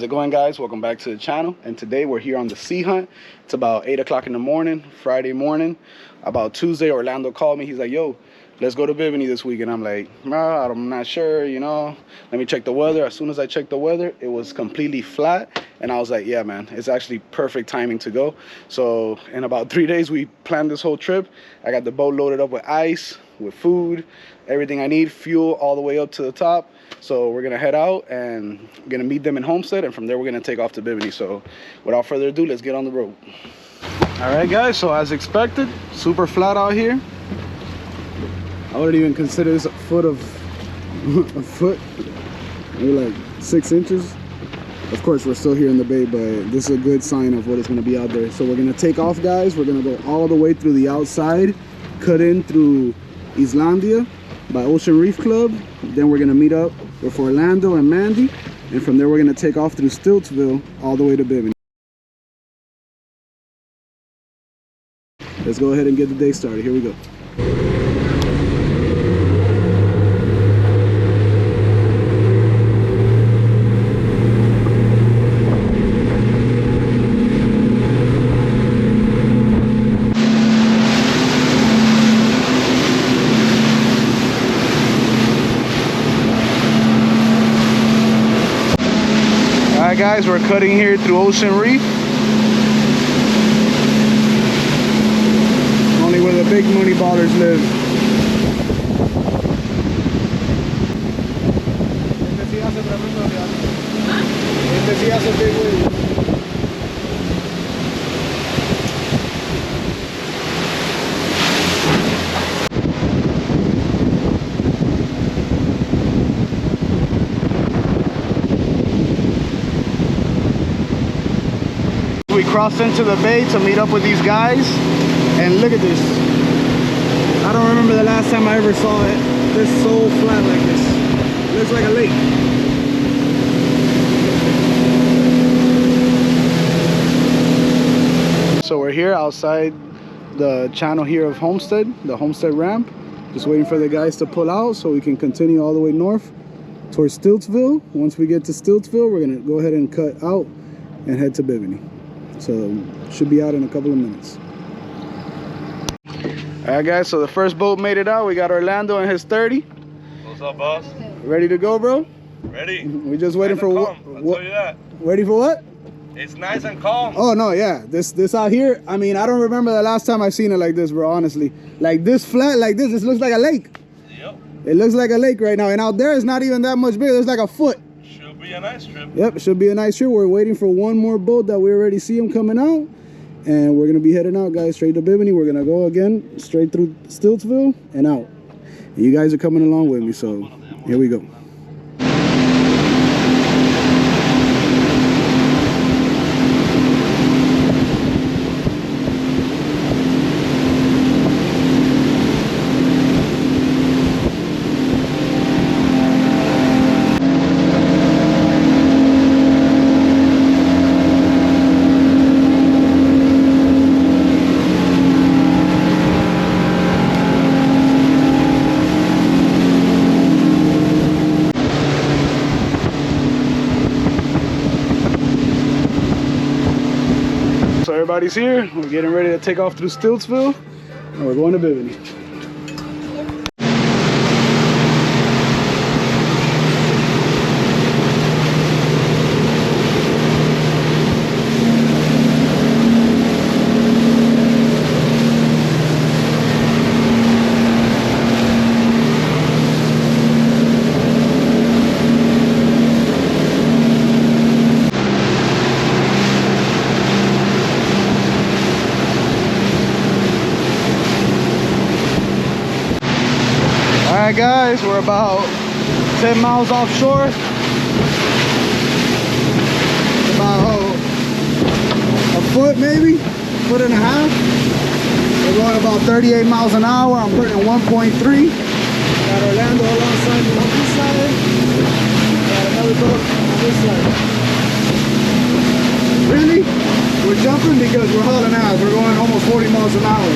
How's it going, guys? Welcome back to the channel. And today we're here on the sea hunt. It's about 8 o'clock in the morning, Friday morning. About Tuesday, Orlando called me. He's like, yo, let's go to Bimini this week. And I'm like, nah, I'm not sure, you know. Let me check the weather. As soon as I checked the weather, it was completely flat. And I was like, yeah, man, it's actually perfect timing to go. So in about 3 days, we planned this whole trip. I got the boat loaded up with ice, with food, everything I need, fuel all the way up to the top. So we're gonna head out and we're gonna meet them in Homestead, and from there we're gonna take off to Bimini. So without further ado, let's get on the road. All right, guys, so as expected, super flat out here. I wouldn't even consider this a foot, maybe like 6 inches. Of course, we're still here in the bay, but this is a good sign of what it's gonna be out there. So we're gonna take off, guys. We're gonna go all the way through the outside, cut in through Islandia by Ocean Reef Club. Then we're gonna meet up with Orlando and Mandy, and from there we're gonna take off through Stiltsville all the way to Bimini. Let's go ahead and get the day started. Here we go. Alright, guys, we're cutting here through Ocean Reef. Only where the big money ballers live. We crossed into the bay to meet up with these guys, and look at this. I don't remember the last time I ever saw it this so flat like this. It looks like a lake. So we're here outside the channel here of Homestead, the Homestead ramp, just waiting for the guys to pull out so we can continue all the way north towards Stiltsville. Once we get to Stiltsville, we're gonna go ahead and cut out and head to Bimini. So should be out in a couple of minutes. All right, guys, so the first boat made it out. We got Orlando and his 30. What's up, boss? Ready to go, bro? Ready. We just waiting for what? I'll tell you that. Ready for what? It's nice and calm. Oh no, yeah. This out here, I mean, I don't remember the last time I've seen it like this, bro, honestly. Like this flat, like this looks like a lake. Yep. It looks like a lake right now. And out there it's not even that much bigger. It's like a foot. Should be a nice trip. Yep, it should be a nice trip. We're waiting for one more boat that we already see him coming out. And we're gonna be heading out, guys, straight to Bimini. We're gonna go again straight through Stiltsville and out. And you guys are coming along with me, so here we go. So everybody's here. We're getting ready to take off through Stiltsville, and we're going to Bimini. Alright, guys, we're about 10 miles offshore. About a foot, maybe, foot and a half. We're going about 38 miles an hour. I'm putting 1.3. Got Orlando alongside me on this side. Got another boat on this side. Really? We're jumping because we're hauling ass. We're going almost 40 miles an hour.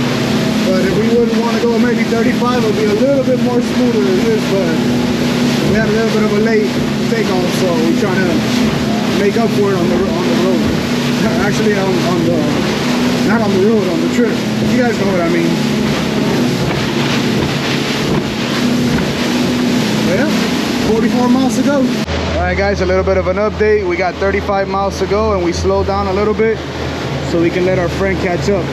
But if we wouldn't want to go maybe 35, it would be a little bit more smoother than this. But we had a little bit of a late takeoff, so we're trying to make up for it on the road. Actually, on the not on the road, on the trip. You guys know what I mean. Yeah, 44 miles to go. All right, guys, a little bit of an update. We got 35 miles to go, and we slowed down a little bit so we can let our friend catch up.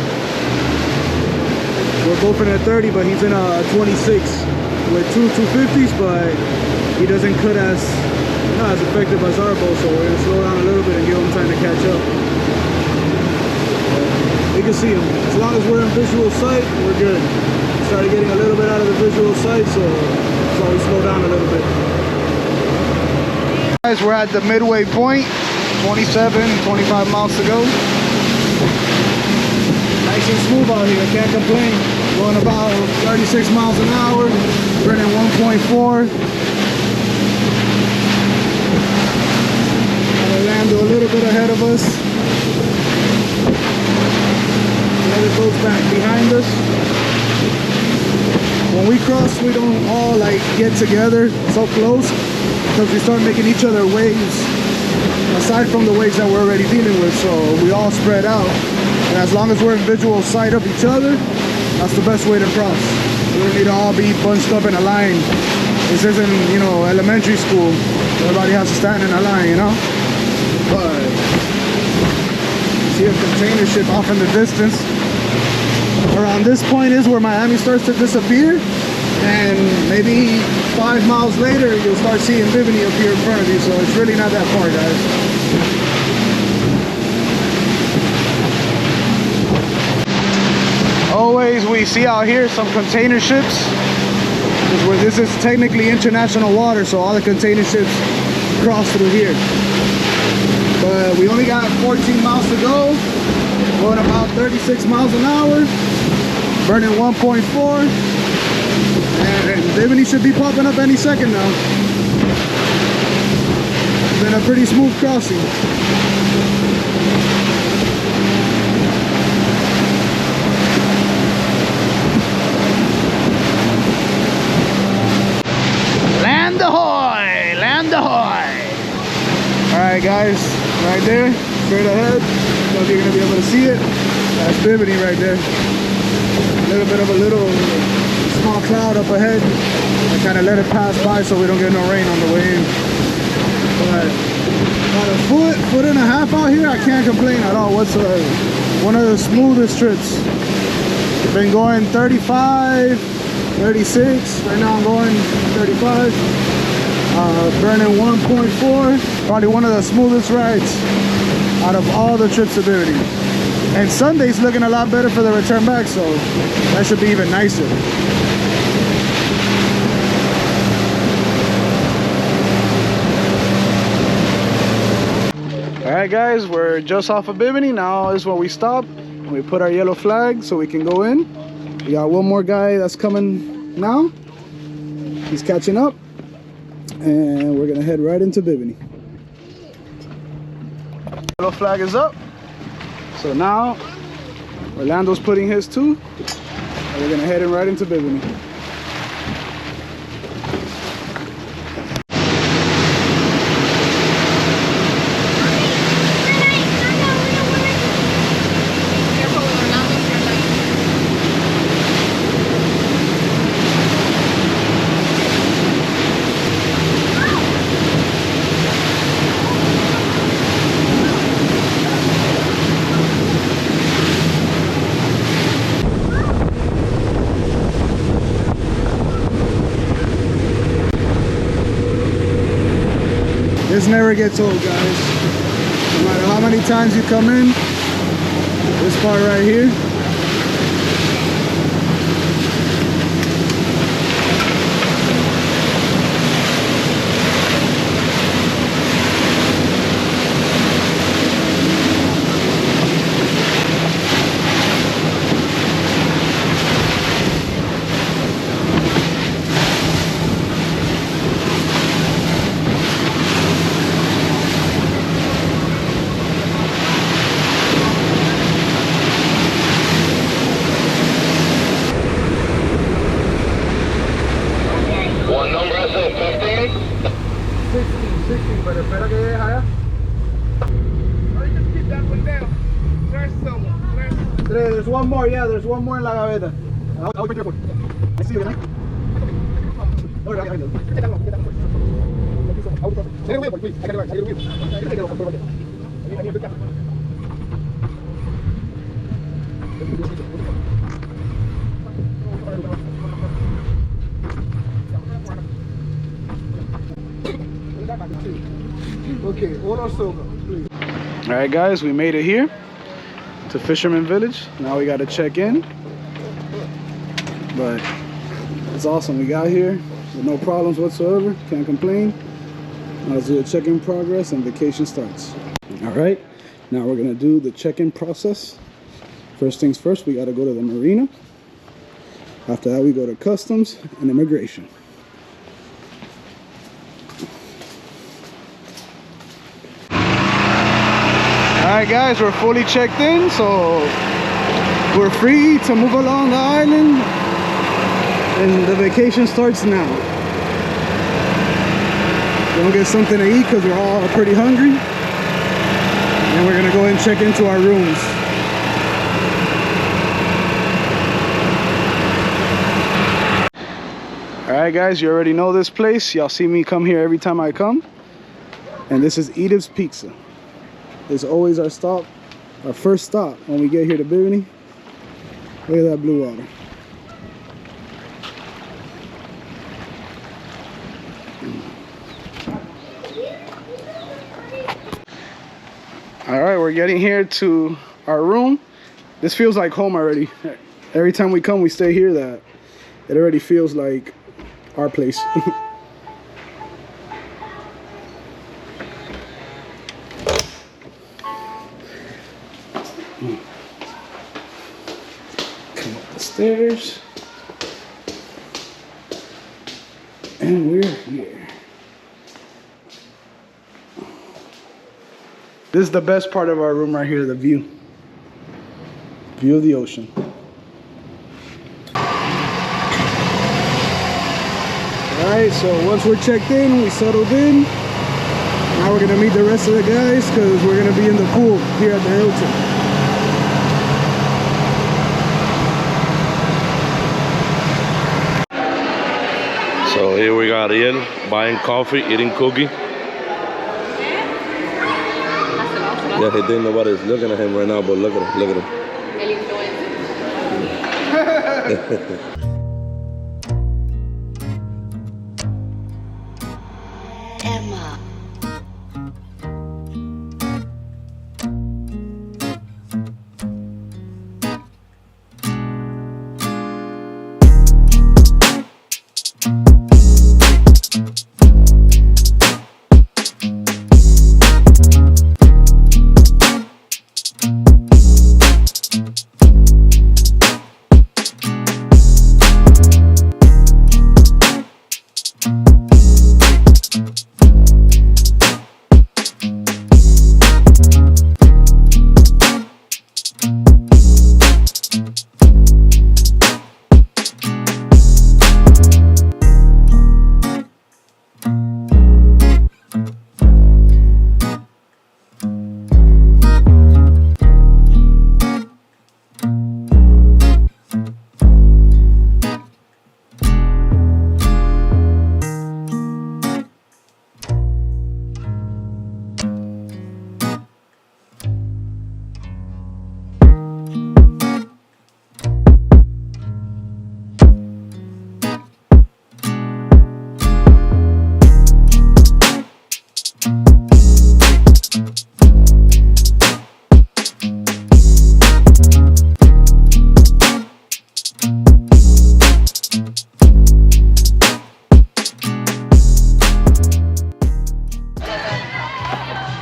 We're both in a 30, but he's in a 26 with two 250s, but he doesn't cut as not as effective as our bow, so we're gonna slow down a little bit and give him time to catch up. You can see him. As long as we're in visual sight, we're good. Started getting a little bit out of the visual sight, so we slow down a little bit. Guys, we're at the midway point, 25 miles to go. Nice and smooth out here, can't complain. Going about 36 miles an hour, burning 1.4. Orlando a little bit ahead of us. Another boat's back behind us. When we cross, we don't all like get together so close because we start making each other waves aside from the waves that we're already dealing with, so we all spread out. And as long as we're in visual sight of each other, that's the best way to cross. We don't need to all be bunched up in a line. This isn't, you know, elementary school. Everybody has to stand in a line, you know? But see a container ship off in the distance. Around this point is where Miami starts to disappear, and maybe 5 miles later you'll start seeing Bimini appear in front of you, so it's really not that far, guys. Always we see out here some container ships, where this is technically international water, so all the container ships cross through here. But we only got 14 miles to go, going about 36 miles an hour, burning 1.4, and Bimini should be popping up any second now. It's been a pretty smooth crossing. Land ahoy! Land ahoy! Alright guys, right there, straight ahead. I don't know if you're going to be able to see it. That's Bimini right there. A little bit of a small cloud up ahead. I kind of let it pass by so we don't get no rain on the way in. But about a foot and a half out here, I can't complain at all whatsoever. One of the smoothest trips. Been going 35, 36. Right now I'm going 35. Burning 1.4. Probably one of the smoothest rides out of all the trips to Bimini. And Sunday's looking a lot better for the return back, so that should be even nicer. Alright guys, we're just off of Bimini. Now is where we stop and we put our yellow flag so we can go in. We got one more guy that's coming now. He's catching up. And we're gonna head right into Bimini. Yellow flag is up. So now Orlando's putting his too. And we're gonna head right into Bimini. This never gets old, guys. No matter how many times you come in, this part right here, there's one more. Yeah, there's one more in la gaveta. I'll be careful. I see you, right? No, I get that one. Get that one. Thank you so much. I'll be perfect. Take it away, boy, please. I got it right. I got it with you. Take it over. I need a big cap. Okay, oro soga, please. All right, guys, we made it here to Fisherman Village. Now we got to check in, but it's awesome. We got here with no problems whatsoever. Can't complain. Now let's do a check-in progress and vacation starts. All right, now we're gonna do the check-in process. First things first, we got to go to the marina. After that, we go to customs and immigration. Alright guys, we're fully checked in, so we're free to move along the island and the vacation starts now. We're gonna get something to eat because we're all pretty hungry, and we're gonna go and check into our rooms. Alright guys, you already know this place. Y'all see me come here every time I come, and this is Edith's Pizza. It's always our stop, our first stop when we get here to Bimini. Look at that blue water. All right, we're getting here to our room. This feels like home already. Every time we come, we stay here. That it already feels like our place. Come up the stairs, and we're here. This is the best part of our room right here, the view. View of the ocean. Alright, so once we're checked in, we settled in. Now we're gonna meet the rest of the guys because we're gonna be in the pool here at the Hilton. So here we got Ian buying coffee, eating cookie. Yeah, he think nobody's looking at him right now, but look at him, look at him. Emma.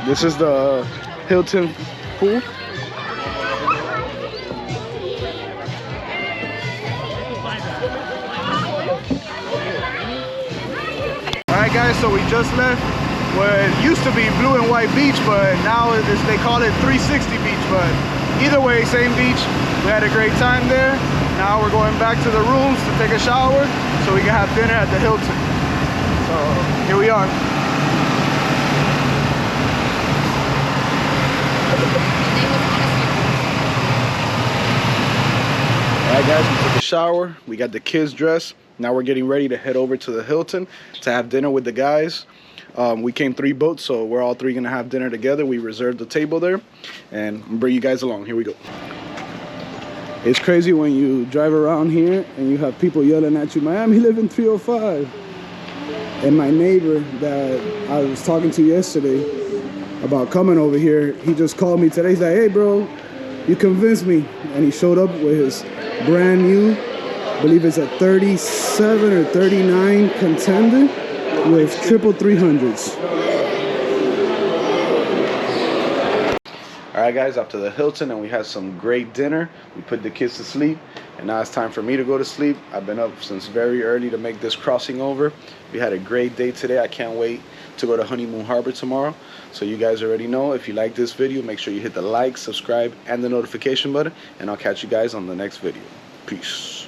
This is the Hilton pool. Alright guys, so we just left what used to be Blue and White Beach, but now they call it 360 Beach. But either way, same beach. We had a great time there. Now we're going back to the rooms to take a shower so we can have dinner at the Hilton. So here we are. guys, we took a shower, we got the kids dressed. Now we're getting ready to head over to the Hilton to have dinner with the guys. We came 3 boats, so we're all 3 gonna have dinner together. We reserved the table there, and I'll bring you guys along. Here we go. It's crazy when you drive around here and you have people yelling at you, Miami, live in 305. And my neighbor that I was talking to yesterday about coming over here, he just called me today. He's like, hey bro, you convinced me. And he showed up with his brand new, I believe it's a 37 or 39 Contender with triple 300s. All right guys, up to the Hilton, and we had some great dinner. We put the kids to sleep, and now it's time for me to go to sleep. I've been up since very early to make this crossing over. We had a great day today. I can't wait to go to Honeymoon Harbor tomorrow. So you guys already know, if you like this video, make sure you hit the like, subscribe, and the notification button, and I'll catch you guys on the next video. Peace.